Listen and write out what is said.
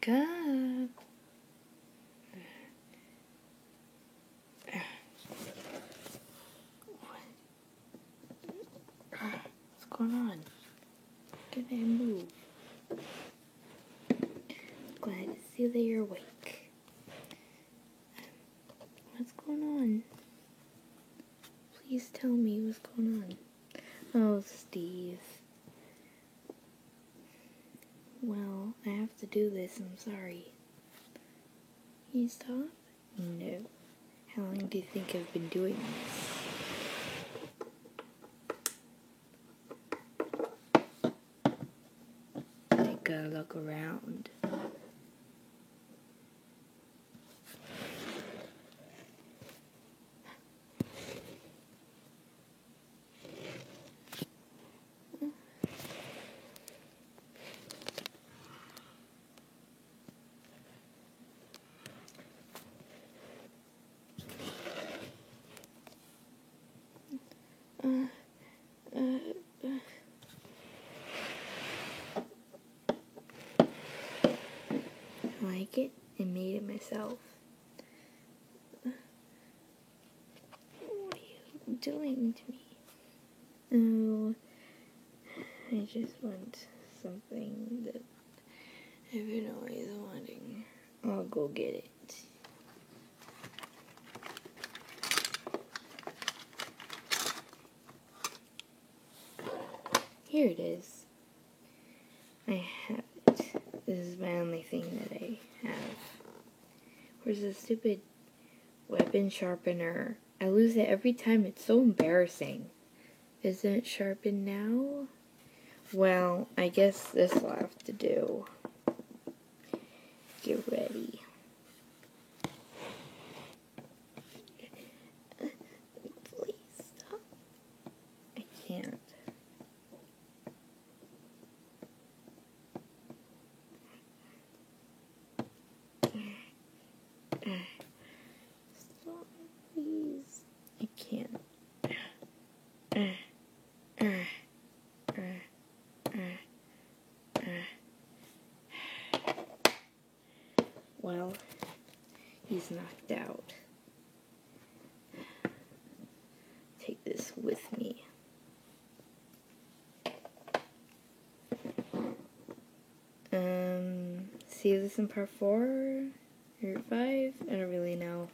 up. What's going on? Get up and move. Glad to see that you're awake. What's going on? Please tell me what's going on. Oh, Steve. Well, I have to do this. I'm sorry. Can you stop? No. How long do you think I've been doing this? I gotta look around. Like it and made it myself. What are you doing to me? Oh, I just want something that I've been always wanting. I'll go get it. Here it is. I have it. This is my only thing that I have. Where's the stupid weapon sharpener? I lose it every time. It's so embarrassing. Isn't it sharpened now? Well, I guess this will have to do. Get ready. Please stop. I can't. Stop, please. I can't. Well, he's knocked out. Take this with me. See this in part 4 or 5? I don't really know.